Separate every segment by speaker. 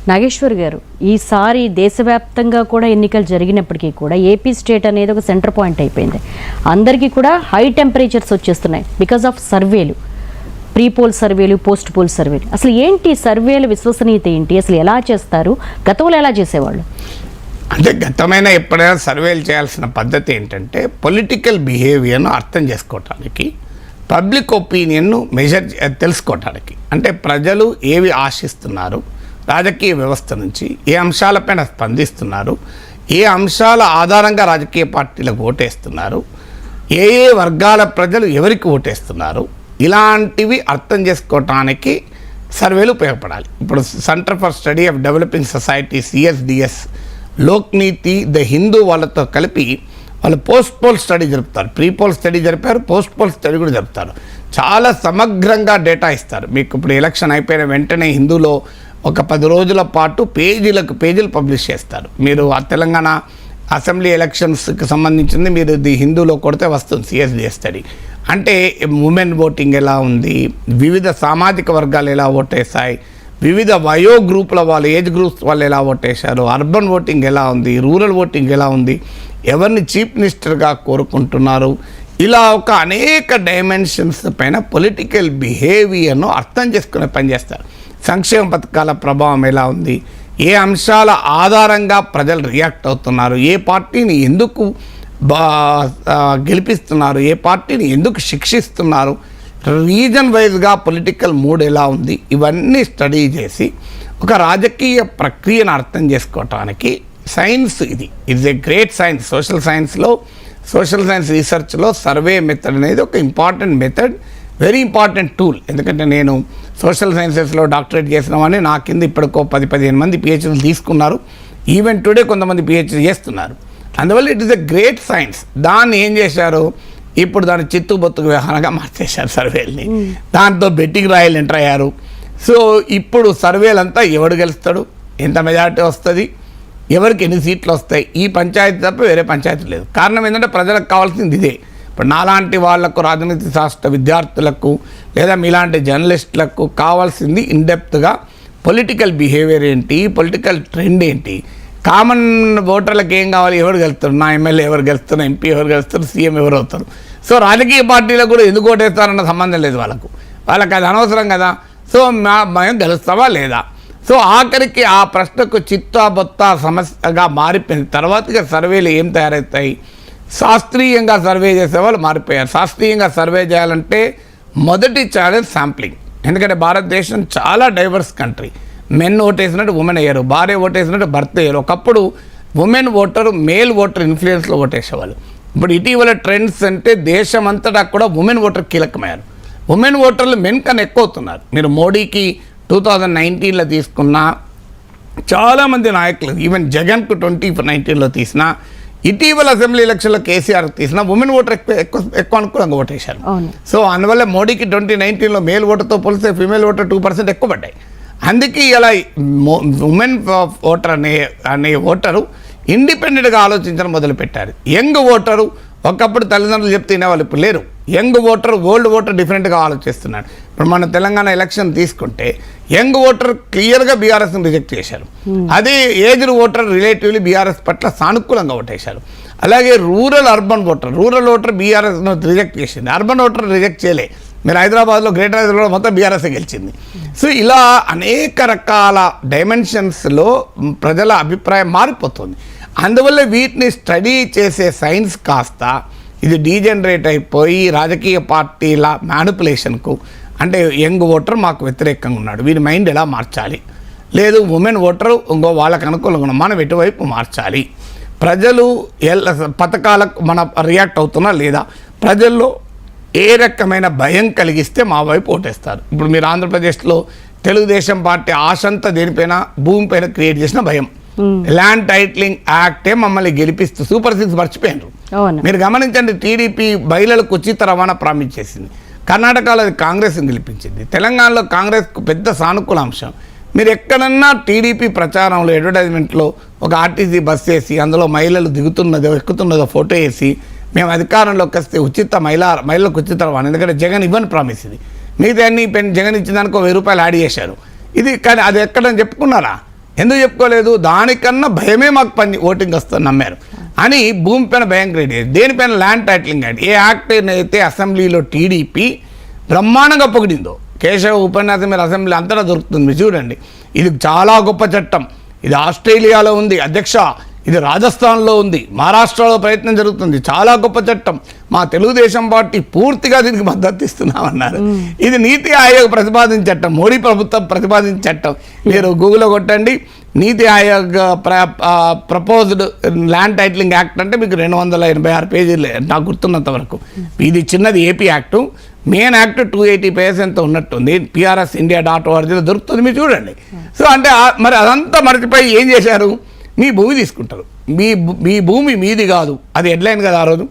Speaker 1: నాగేశ్వర్ గారు, ఈసారి దేశవ్యాప్తంగా కూడా ఎన్నికలు జరిగినప్పటికీ కూడా ఏపీ స్టేట్ అనేది ఒక సెంటర్ పాయింట్ అయిపోయింది. అందరికీ కూడా హై టెంపరేచర్స్ వచ్చేస్తున్నాయి బికాజ్ ఆఫ్ సర్వేలు, ప్రీ పోల్ సర్వేలు, పోస్ట్ పోల్ సర్వేలు. అసలు ఏంటి సర్వేల విశ్వసనీయత ఏంటి? అసలు ఎలా చేస్తారు? గతంలో ఎలా చేసేవాళ్ళు?
Speaker 2: అంటే గతమైన ఎప్పుడైనా సర్వేలు చేయాల్సిన పద్ధతి ఏంటంటే పొలిటికల్ బిహేవియర్ను అర్థం చేసుకోవటానికి, పబ్లిక్ ఒపీనియన్ను మెజర్ తెలుసుకోవటానికి. అంటే ప్రజలు ఏవి ఆశిస్తున్నారు, రాజకీయ వ్యవస్థ నుంచి ఏ అంశాలపైన స్పందిస్తున్నారు, ఏ అంశాల ఆధారంగా రాజకీయ పార్టీలకు ఓటేస్తున్నారు, ఏ ఏ వర్గాల ప్రజలు ఎవరికి ఓటేస్తున్నారు, ఇలాంటివి అర్థం చేసుకోవటానికి సర్వేలు ఉపయోగపడాలి. ఇప్పుడు centre for study of developing society CSDS, Lokniti, the Hindu వాళ్ళతో కలిపి వాళ్ళు పోస్ట్ పోల్ స్టడీ జరుపుతారు. ప్రీ పోల్ స్టడీ జరిపారు, పోస్ట్ పోల్ స్టడీ కూడా జరుపుతారు. చాలా సమగ్రంగా డేటా ఇస్తారు మీకు. ఇప్పుడు ఎలక్షన్ అయిపోయిన వెంటనే హిందూలో ఒక 10 రోజుల పాటు పేజీలు పబ్లిష్ చేస్తారు. మీరు ఆ తెలంగాణ అసెంబ్లీ ఎలక్షన్స్కి సంబంధించింది మీరు ది హిందూలో కొడితే వస్తుంది CSDS స్టడీ. అంటే ఉమెన్ ఓటింగ్ ఎలా ఉంది, వివిధ సామాజిక వర్గాలు ఎలా ఓటేస్తాయి, వివిధ వయో గ్రూపుల వాళ్ళు, ఏజ్ గ్రూప్స్ వాళ్ళు ఎలా ఓటేశారు, అర్బన్ ఓటింగ్ ఎలా ఉంది, రూరల్ ఓటింగ్ ఎలా ఉంది, ఎవరిని చీఫ్ మినిస్టర్గా కోరుకుంటున్నారు, ఇలా ఒక అనేక డైమెన్షన్స్ పైన పొలిటికల్ బిహేవియర్ను అర్థం చేసుకునే పనిచేస్తారు. సంక్షేమ పథకాల ప్రభావం ఎలా ఉంది, ఏ అంశాల ఆధారంగా ప్రజలు రియాక్ట్ అవుతున్నారు, ఏ పార్టీని ఎందుకు గెలిపిస్తున్నారు, ఏ పార్టీని ఎందుకు శిక్షిస్తున్నారు, రీజన్ వైజ్గా పొలిటికల్ మూడ్ ఎలా ఉంది, ఇవన్నీ స్టడీ చేసి ఒక రాజకీయ ప్రక్రియను అర్థం చేసుకోవటానికి సైన్స్ ఇది it's a great science. Social science రీసెర్చ్లో సర్వే మెథడ్ అనేది ఒక important method, very important tool. ఎందుకంటే నేను సోషల్ సైన్సెస్లో డాక్టరేట్ చేసిన వాడిని, నా కింద ఇప్పటికో 10-15 మంది PhDలు తీసుకున్నారు. ఈవెన్ టుడే కొంతమంది PhD చేస్తున్నారు. అందువల్ల it is a great science. దాన్ని ఏం చేశారు, ఇప్పుడు దాన్ని చిత్తుబొత్తుకు వ్యవహారంగా మార్చేశారు సర్వేల్ని. దాంతో బెట్టింగ్ రాయలు ఎంటర్ అయ్యారు. సో ఇప్పుడు సర్వేలంతా ఎవడు గెలుస్తాడు, ఎంత మెజారిటీ వస్తుంది, ఎవరికి ఎన్ని సీట్లు వస్తాయి, ఈ పంచాయతీ తప్ప వేరే పంచాయతీ లేదు. కారణం ఏంటంటే ప్రజలకు కావాల్సింది ఇదే. ఇప్పుడు నాలాంటి వాళ్లకు, రాజనీతి శాస్త్ర విద్యార్థులకు లేదా మీలాంటి జర్నలిస్టులకు కావాల్సింది ఇన్డెప్త్గా పొలిటికల్ బిహేవియర్ ఏంటి, పొలిటికల్ ట్రెండ్ ఏంటి, కామన్ ఓటర్లకు ఏం కావాలి, ఎవరు గెలుస్తారు, నా ఎమ్మెల్యే ఎవరు గెలుస్తారు, MP ఎవరు గెలుస్తారు, CM ఎవరు అవుతారు. సో రాజకీయ పార్టీలకు కూడా ఎందుకు ఓటేస్తారన్న సంబంధం లేదు వాళ్ళకు అది అనవసరం కదా. సో మేము గెలుస్తావా లేదా. సో ఆఖరికి ఆ ప్రశ్నకు చిత్తాబొత్త సమస్యగా మారిపోయిన తర్వాత సర్వేలు ఏం తయారవుతాయి, శాస్త్రీయంగా సర్వే చేసేవాళ్ళు మారిపోయారు. శాస్త్రీయంగా సర్వే చేయాలంటే మొదటి ఛాలెంజ్ శాంప్లింగ్. ఎందుకంటే భారతదేశం చాలా డైవర్స్ కంట్రీ. మెన్ ఓటేసినట్టు ఉమెన్ అయ్యారు, భార్య ఓటేసినట్టు భర్త అయ్యారు. ఒకప్పుడు ఉమెన్ ఓటరు మేల్ ఓటర్ ఇన్ఫ్లుయెన్స్లో ఓటేసేవాళ్ళు. ఇప్పుడు ఇటీవల ట్రెండ్స్ అంటే దేశమంతటా కూడా ఉమెన్ ఓటర్ కీలకమయ్యారు. ఉమెన్ ఓటర్లు మెన్ కన్నా ఎక్కువ అవుతున్నారు. మీరు మోడీకి 2019లో తీసుకున్న చాలామంది నాయకులు, ఈవెన్ జగన్కు 2019లో తీసిన, ఇటీవల అసెంబ్లీ ఎలక్షన్లో కేసీఆర్ తీసిన ఉమెన్ ఓటర్ ఎక్కువ అనుకూలంగా ఓటేశారు. సో అందువల్ల మోడీకి 2019లో మేల్ ఓటర్తో పోలిస్తే ఫీమేల్ ఓటర్ 2% ఎక్కువ పడ్డాయి. అందుకే ఇలా ఉమెన్ ఓటర్ అనే ఓటరు ఇండిపెండెంట్గా ఆలోచించడం మొదలుపెట్టారు. యంగ్ ఓటరు ఒకప్పుడు తల్లిదండ్రులు చెప్తే వినేవాళ్ళు, ఇప్పుడు లేరు. యంగ్ ఓటర్, ఓల్డ్ ఓటర్ డిఫరెంట్గా ఆలోచిస్తున్నాడు. ఇప్పుడు మన తెలంగాణ ఎలక్షన్ తీసుకుంటే యంగ్ ఓటర్ క్లియర్గా బీఆర్ఎస్ని రిజెక్ట్ చేశారు. అదే ఏజ్డ్ ఓటర్ రిలేటివ్లీ బీఆర్ఎస్ పట్ల సానుకూలంగా ఓటేశారు. అలాగే అర్బన్ ఓటర్ బీఆర్ఎస్ను రిజెక్ట్ చేసింది, అర్బన్ ఓటర్ రిజెక్ట్ చేయలే. మీరు హైదరాబాద్లో, గ్రేటర్ హైదరాబాద్ మొత్తం బీఆర్ఎస్ఏ గెలిచింది. సో ఇలా అనేక రకాల డైమెన్షన్స్లో ప్రజల అభిప్రాయం మారిపోతుంది. అందువల్ల వీటిని స్టడీ చేసే సైన్స్ కాస్త ఇది డీజనరేట్ అయిపోయి రాజకీయ పార్టీల మ్యానిపులేషన్కు, అంటే యంగ్ ఓటర్ మాకు వ్యతిరేకంగా ఉన్నాడు, వీరి మైండ్ ఎలా మార్చాలి, లేదు ఉమెన్ ఓటరు ఇంకో వాళ్ళకు అనుకూలంగా ఉన్నాం, మనం ఎటువైపు మార్చాలి, ప్రజలు పథకాలకు మన రియాక్ట్ అవుతున్నా లేదా, ప్రజల్లో ఏ రకమైన భయం కలిగిస్తే మా వైపు ఓటేస్తారు. ఇప్పుడు మీరు ఆంధ్రప్రదేశ్లో తెలుగుదేశం పార్టీ ఆశంతా దేనిపైన, భూమిపైన క్రియేట్ చేసిన భయం. ల్యాండ్ టైటిలింగ్ యాక్టే మమ్మల్ని గెలిపిస్తూ సూపర్ 6 మర్చిపోయినారు. మీరు గమనించండి, టీడీపీ మహిళలకు ఉచిత రవాణా ప్రామిస్ చేసింది. కర్ణాటకలో అది కాంగ్రెస్ని గెలిపించింది. తెలంగాణలో కాంగ్రెస్కు పెద్ద సానుకూల అంశం. మీరు ఎక్కడన్నా టీడీపీ ప్రచారంలో, అడ్వర్టైజ్మెంట్లో ఒక ఆర్టీసీ బస్ వేసి అందులో మహిళలు దిగుతున్నదో ఎక్కుతున్నదో ఫోటో వేసి మేము అధికారంలోకి వస్తే మహిళలకు ఉచిత రవాణా, ఎందుకంటే జగన్ ఇవ్వని ప్రామిస్ ఇది. మిగతా అన్ని జగన్ ఇచ్చిన దానికి 1000 రూపాయలు యాడ్ చేశారు. ఇది కానీ అది ఎక్కడని చెప్పుకున్నారా? ఎందుకు చెప్పుకోలేదు? దానికన్నా భయమే మాకు ఓటింగ్ వస్తుంది నమ్మారు అని భూమి పైన భయం క్రియేట్ చేసి దేనిపైన ల్యాండ్ టైటిలింగ్ యాక్ట్, ఏ యాక్ట్ అయితే అసెంబ్లీలో టీడీపీ బ్రహ్మాండంగా పొగిడిందో, కేశవ ఉపన్యాసం మీరు అసెంబ్లీ అంతటా దొరుకుతుంది, మీరు చూడండి. ఇది చాలా గొప్ప చట్టం, ఇది ఆస్ట్రేలియాలో ఉంది అధ్యక్ష, ఇది రాజస్థాన్లో ఉంది, మహారాష్ట్రలో ప్రయత్నం జరుగుతుంది, చాలా గొప్ప చట్టం, మా తెలుగుదేశం పార్టీ పూర్తిగా దీనికి మద్దతు ఇస్తున్నామన్నారు. ఇది నీతి ఆయోగ్ ప్రతిపాదించిన చట్టం, మోడీ ప్రభుత్వం ప్రతిపాదించిన చట్టం. మీరు గూగుల్లో కొట్టండి నీతి Aayog proposed land titling act అంటే మీకు 286 పేజీలు నాకు గుర్తున్నంత వరకు. ఇది చిన్నది AP act, main act 280 pages ఎంత ఉన్నట్టుంది, PRSindia.orgలో దొరుకుతుంది, మీరు చూడండి. సో అంటే మరి అదంతా మర్చిపోయి ఏం చేశారు? మీ భూమి తీసుకుంటారు, మీ భూమి మీది కాదు, అది హెడ్లైన్ కదా ఆ రోజు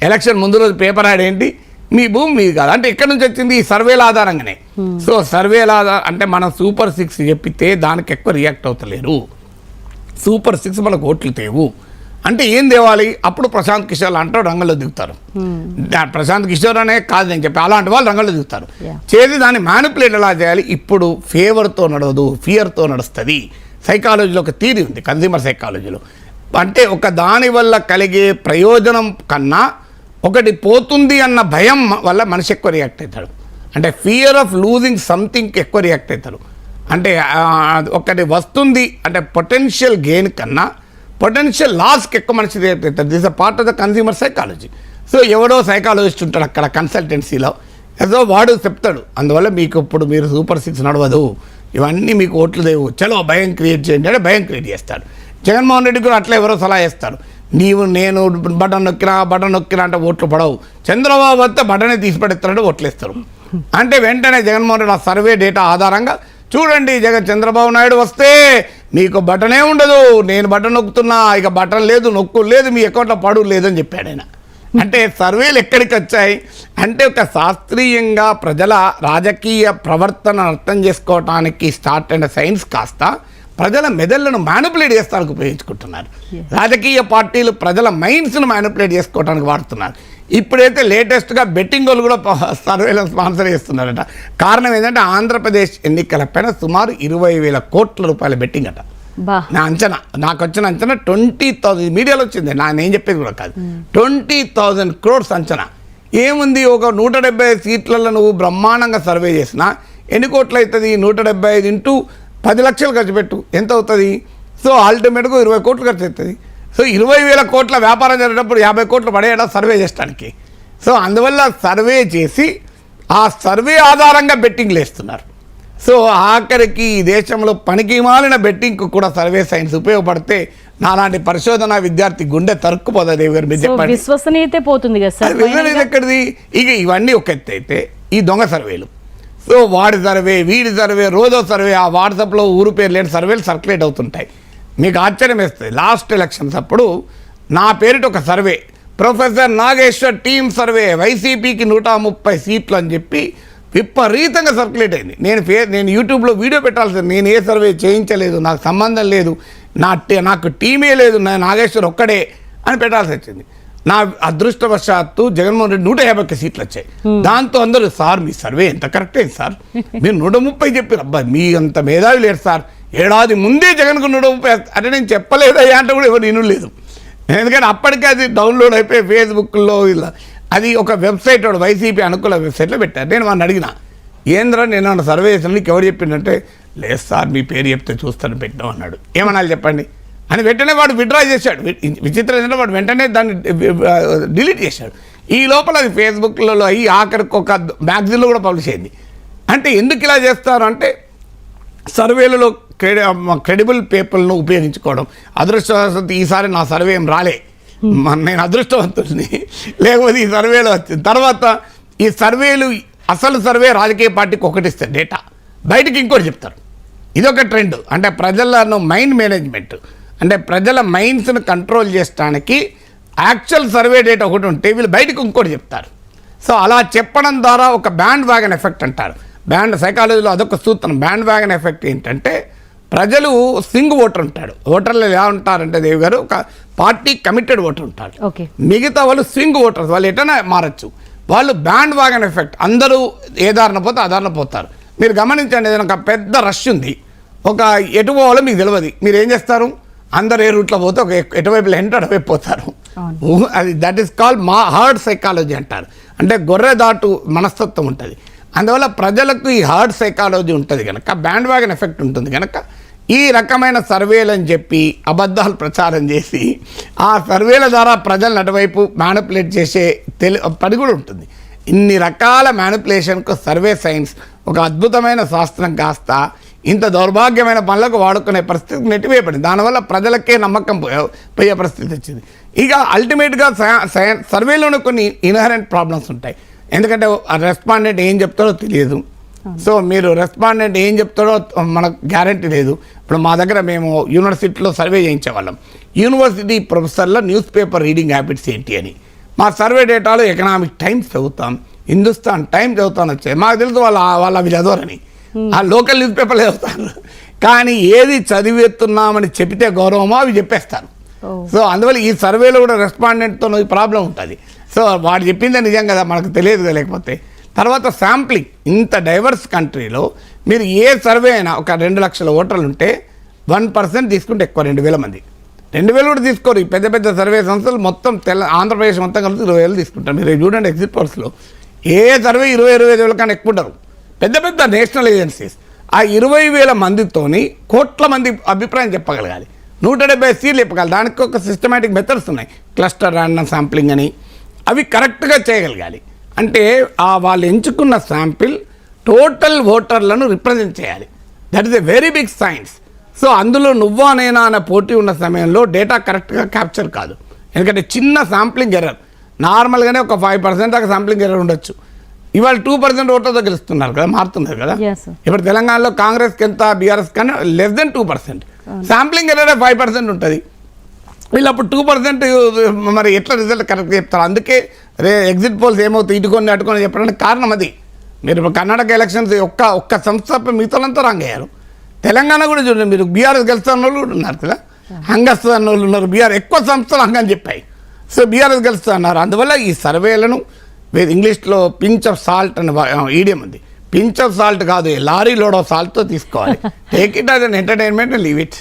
Speaker 2: ఎలక్షన్ ముందు రోజు పేపర్ యాడ్ ఏంటి, మీ భూమి మీది కాదు అంటే ఎక్కడి నుంచి వచ్చింది? ఈ సర్వేల ఆధారంగానే. సో సర్వేల అంటే మనం సూపర్ 6 చెప్పితే దానికి ఎక్కువ రియాక్ట్ అవుతలేరు, సూపర్ 6 మనకు ఓట్లు తేవు అంటే ఏం తేవాలి? అప్పుడు ప్రశాంత్ కిషోర్ అంటారు రంగంలో దిగుతారు. ప్రశాంత్ కిషోర్ అనే కాదు నేను చెప్పి, అలాంటి వాళ్ళు రంగంలో దిగుతారు. చేసి దాన్ని మ్యానిపులేట్ ఎలా చేయాలి? ఇప్పుడు ఫేవర్తో నడవదు, ఫియర్తో నడుస్తుంది. సైకాలజీలో ఒక థియరీ ఉంది, కన్స్యూమర్ సైకాలజీలో. అంటే ఒక దాని వల్ల కలిగే ప్రయోజనం కన్నా ఒకటి పోతుంది అన్న భయం వల్ల మనిషి ఎక్కువ రియాక్ట్ అవుతాడు. అంటే ఫియర్ ఆఫ్ లూజింగ్ సంథింగ్కి ఎక్కువ రియాక్ట్ అవుతారు. అంటే ఒకటి వస్తుంది అంటే పొటెన్షియల్ గెయిన్ కన్నా పొటెన్షియల్ లాస్కి ఎక్కువ మనిషి రియాక్ట్ అవుతారు. This a part of the consumer psychology. So ఎవడో సైకాలజిస్ట్ ఉంటాడు అక్కడ కన్సల్టెన్సీలో, ఏదో వాడు చెప్తాడు అందువల్ల మీకు ఇప్పుడు మీరు సూపర్ 6 నడవదు, ఇవన్నీ మీకు ఓట్లు లేవు, చలో భయం క్రియేట్ చేయండి అంటే భయం క్రియేట్ చేస్తాడు. జగన్మోహన్ రెడ్డి కూడా అట్లా ఎవరో సలహా చేస్తారు, నేను బటన్ నొక్కినా అంటే ఓట్లు పడవు, చంద్రబాబు వస్తే బటనే తీసి పడేస్తారంటే ఓట్లు వేస్తారు. అంటే వెంటనే జగన్మోహన్ రెడ్డి ఆ సర్వే డేటా ఆధారంగా చూడండి చంద్రబాబు నాయుడు వస్తే మీకు బటనే ఉండదు, నేను బటన్ నొక్కుతున్నా, ఇక బటన్ లేదు, నొక్కు లేదు, మీ అకౌంట్లో పడు లేదని చెప్పాడు ఆయన. అంటే సర్వేలు ఎక్కడికి వచ్చాయి అంటే ఒక శాస్త్రీయంగా ప్రజల రాజకీయ ప్రవర్తన అర్థం చేసుకోవటానికి స్టార్ట్ అయిన సైన్స్ కాస్త ప్రజల మెదళ్లను మ్యానిపులేట్ చేస్తానికి ఉపయోగించుకుంటున్నారు. రాజకీయ పార్టీలు ప్రజల మైండ్స్ను మ్యానిపులేట్ చేసుకోవడానికి వాడుతున్నారు. ఇప్పుడైతే లేటెస్ట్గా బెట్టింగ్ వాళ్ళు కూడా సర్వేలను స్పాన్సర్ చేస్తున్నారట. కారణం ఏంటంటే ఆంధ్రప్రదేశ్ ఎన్నికలపైన సుమారు 20,000 కోట్ల రూపాయల బెట్టింగ్ అట. నా అంచనా, నాకు వచ్చిన అంచనా 20,000, మీడియాలో వచ్చింది, నేను చెప్పేది కూడా కాదు, 20,000 crores అంచనా. ఏముంది, ఒక 175 సీట్లలో నువ్వు బ్రహ్మాండంగా సర్వే చేసినా ఎన్ని కోట్లు అవుతుంది? 175 ఇంటూ 10 లక్షలు ఖర్చు పెట్టు, ఎంత అవుతుంది? సో అల్టిమేట్గా 20 కోట్లు ఖర్చు అవుతుంది. సో 20,000 కోట్ల వ్యాపారం జరిగేటప్పుడు 50 కోట్లు పడేయడం సర్వే చేయడానికి. సో అందువల్ల సర్వే చేసి ఆ సర్వే ఆధారంగా బెట్టింగ్లు వేస్తున్నారు. సో ఆఖరికి ఈ దేశంలో పనికి మాలిన బెట్టింగ్కు కూడా సర్వే సైన్స్ ఉపయోగపడితే నాలాంటి పరిశోధన విద్యార్థి గుండె తరుక్కుపోతుంది. దేవి గారు మీరు చెప్పండి,
Speaker 1: విశ్వసనీయత పోతుంది కదా సార్.
Speaker 2: విశ్వసనీయత ఎక్కడిది? ఇక ఇవన్నీ ఒక ఎత్తు అయితే ఈ దొంగ సర్వేలు, సో వాడి సర్వే, వీడి సర్వే, రోజో సర్వే, ఆ వాట్సాప్లో ఊరు పేరు లేని సర్వేలు సర్క్యులేట్ అవుతుంటాయి. మీకు ఆశ్చర్యం వేస్తుంది, లాస్ట్ ఎలక్షన్స్ అప్పుడు నా పేరిట ఒక survey, professor Nageshwar team survey, వైసీపీకి 130 సీట్లు అని చెప్పి విపరీతంగా సర్క్యులేట్ అయింది. నేను యూట్యూబ్లో వీడియో పెట్టాల్సింది, నేను ఏ సర్వే చేయించలేదు, నాకు సంబంధం లేదు, నాకు టీమే లేదు, నాగేశ్వర్ ఒక్కడే అని పెట్టాల్సి వచ్చింది. నా అదృష్టవశాత్తు జగన్మోహన్ రెడ్డి 150 సీట్లు వచ్చాయి. దాంతో అందరూ సార్ మీ సర్వే ఎంత కరెక్ట్ అయింది సార్, మీరు 130 చెప్పారు, అబ్బాయి మీ అంత మేధావి లేరు సార్, ఏడాది ముందే జగన్కు 130 అంటే నేను చెప్పలేదయ్యా అంటే కూడా ఎవరు వినలేదు. ఎందుకంటే అప్పటికే అది డౌన్లోడ్ అయిపోయి ఫేస్బుక్లో ఇలా అది ఒక వెబ్సైట్ వాడు వైసీపీ అనుకూల వెబ్సైట్లో పెట్టారు. నేను వాడిని అడిగిన, ఏంద్రా నేను సర్వే చేసిన నీకు ఎవరు చెప్పిందంటే, లేదు సార్ మీ పేరు చెప్తే చూస్తాను పెట్టాం అన్నాడు. ఏమనాలి చెప్పండి అని వెంటనే వాడు విత్డ్రా చేశాడు. విచిత్రం ఏంటంటే వాడు వెంటనే దాన్ని డిలీట్ చేశాడు. ఈ లోపల అది ఫేస్బుక్లలో అయ్యి ఆఖరికి ఒక మ్యాగజైన్లో కూడా పబ్లిష్ అయింది. అంటే ఎందుకు ఇలా చేస్తారు అంటే సర్వేలలో క్రెడిబుల్ పేపర్లను ఉపయోగించుకోవడం. అదృష్టవశాత్తు ఈసారి నా సర్వే ఏం రాలే, నేను అదృష్టవంతుడిని, లేకపోతే ఈ సర్వేలో వచ్చింది. తర్వాత ఈ సర్వేలు అసలు సర్వే రాజకీయ పార్టీకి ఒకటి ఇస్తారు డేటా, బయటికి ఇంకోటి చెప్తారు. ఇదొక ట్రెండ్. అంటే ప్రజలను మైండ్ మేనేజ్మెంట్ అంటే ప్రజల మైండ్స్ని కంట్రోల్ చేయడానికి యాక్చువల్ సర్వే డేటా ఒకటి ఉంటే వీళ్ళు బయటకు ఇంకోటి చెప్తారు. సో అలా చెప్పడం ద్వారా ఒక బ్యాండ్ వ్యాగన్ ఎఫెక్ట్ అంటారు. సైకాలజీలో అదొక సూత్రం. బ్యాండ్ వ్యాగన్ ఎఫెక్ట్ ఏంటంటే ప్రజలు స్వింగ్ ఓటర్ ఉంటాడు. ఓటర్లు ఎలా ఉంటారంటే దేవి గారు, ఒక పార్టీ కమిటెడ్ ఓటర్ ఉంటాడు, మిగతా వాళ్ళు స్వింగ్ ఓటర్స్, వాళ్ళు ఎటైనా మారచ్చు. వాళ్ళు బ్యాండ్ వ్యాగన్ ఎఫెక్ట్, అందరూ ఏ దారిన పోతే ఆ దారిన పోతారు. మీరు గమనించండి, ఏదైనా ఒక పెద్ద రష్ ఉంది, ఒక ఎటు పోవాలో మీకు తెలియదు, మీరు ఏం చేస్తారు, అందరు ఏ రూట్లో పోతే ఒక ఎటువైపులో ఎంటర్ అటువైపు పోతారు. అది that is called heard psychology అంటారు. అంటే గొర్రె దాటు మనస్తత్వం ఉంటుంది. అందువల్ల ప్రజలకు ఈ హర్డ్ సైకాలజీ ఉంటుంది కనుక, బ్యాండ్ వ్యాగన్ ఎఫెక్ట్ ఉంటుంది కనుక ఈ రకమైన సర్వేలని చెప్పి అబద్ధాలు ప్రచారం చేసి ఆ సర్వేల ద్వారా ప్రజలను అటువైపు మ్యానిపులేట్ చేసే పని కూడా ఉంటుంది. ఇన్ని రకాల మ్యానిపులేషన్కు సర్వే సైన్స్ ఒక అద్భుతమైన శాస్త్రం కాస్త ఇంత దౌర్భాగ్యమైన పనులకు వాడుకునే పరిస్థితి నెట్టివేయబడింది. దానివల్ల ప్రజలకే నమ్మకం పోయే పరిస్థితి వచ్చింది. ఇక అల్టిమేట్గా సర్వేలోనే కొన్ని ఇన్హరెంట్ ప్రాబ్లమ్స్ ఉంటాయి. ఎందుకంటే రెస్పాండెంట్ ఏం చెప్తాడో తెలియదు. సో మీరు రెస్పాండెంట్ ఏం చెప్తాడో మనకు గ్యారంటీ లేదు. ఇప్పుడు మా దగ్గర మేము యూనివర్సిటీలో సర్వే చేయించేవాళ్ళం. యూనివర్సిటీ ప్రొఫెసర్ల న్యూస్ పేపర్ రీడింగ్ హ్యాబిట్స్ ఏంటి అని. మా సర్వే డేటాలో ఎకనామిక్ టైమ్స్ చదువుతాం, హిందుస్థాన్ టైమ్స్ చదువుతాను వచ్చాయి. మాకు తెలుసు వాళ్ళు అవి చదవరని, ఆ లోకల్ న్యూస్ పేపర్లు చదువుతారు. కానీ ఏది చదివేస్తున్నామని చెప్తే గౌరవమో అవి చెప్పేస్తారు. సో అందువల్ల ఈ సర్వేలో కూడా రెస్పాండెంట్తో ఈ ప్రాబ్లం ఉంటుంది. సో వాడు చెప్పిందే నిజం కదా, మనకు తెలియదు కదా. లేకపోతే తర్వాత శాంప్లింగ్, ఇంత డైవర్స్ కంట్రీలో మీరు ఏ సర్వే అయినా ఒక 2 లక్షల ఓటర్లు ఉంటే 1% తీసుకుంటే ఎక్కువ, 2,000 మంది, 2,000 కూడా తీసుకోరు. ఈ పెద్ద పెద్ద సర్వే సంస్థలు మొత్తం ఆంధ్రప్రదేశ్ మొత్తం కలిసి 20,000 తీసుకుంటారు. మీరు చూడండి ఎగ్జిట్ పోల్స్లో ఏ సర్వే 20,000 కన్నా ఎక్కువ ఉంటారు. పెద్ద పెద్ద నేషనల్ ఏజెన్సీస్ ఆ 20,000 మందితోని కోట్ల మంది అభిప్రాయం చెప్పగలగాలి. 170 సీట్లు చెప్పగలగాలి. దానికి ఒక సిస్టమేటిక్ మెథడ్స్ ఉన్నాయి, క్లస్టర్ ర్యాండమ్ శాంప్లింగ్ అని. అవి కరెక్ట్గా చేయగలగాలి. అంటే వాళ్ళు ఎంచుకున్న శాంపిల్ టోటల్ ఓటర్లను రిప్రజెంట్ చేయాలి. That is a very big science. So అందులో నువ్వా నేనా అనే పోటీ ఉన్న సమయంలో డేటా కరెక్ట్గా క్యాప్చర్ కాదు. ఎందుకంటే చిన్న శాంప్లింగ్ ఎర్రర్, నార్మల్గానే ఒక 5% దాకా శాంప్లింగ్ ఎర్రర్ ఉండొచ్చు. ఇవాళ 2% ఓటర్తో గెలుస్తున్నారు కదా, మారుతున్నారు కదా. ఇప్పుడు తెలంగాణలో కాంగ్రెస్కి ఎంత, బీఆర్ఎస్ కన్నా లెస్ దెన్ 2%. శాంప్లింగ్ ఎర్రర్ 5% ఉంటుంది. వీళ్ళు అప్పుడు 2% మరి ఎట్లా రిజల్ట్ కరెక్ట్గా చెప్తారు. అందుకే ఎగ్జిట్ పోల్స్ ఏమవుతాయి ఇటుకొని అటుకొని చెప్పడానికి కారణం అది. మీరు కర్ణాటక ఎలక్షన్స్ ఒక్క సంస్థ మిగతాలంతా రాంగ్ అయ్యారు. తెలంగాణ కూడా చూడండి, మీరు బీఆర్ఎస్ గెలుస్తున్న వాళ్ళు కూడా ఉన్నారు కదా, హంగస్తు అన్న వాళ్ళు ఉన్నారు. బీఆర్ ఎక్కువ సంస్థలు హంగని చెప్పాయి. సో బీఆర్ఎస్ గెలుస్తూ అన్నారు. అందువల్ల ఈ సర్వేలను ఇంగ్లీష్లో పించ్ ఆఫ్ సాల్ట్ అని ఈడియం ఉంది. పించ్ ఆఫ్ సాల్ట్ కాదు, లారీ లోడ్ ఆఫ్ సాల్ట్తో తీసుకోవాలి. Take it as an entertainment and leave it.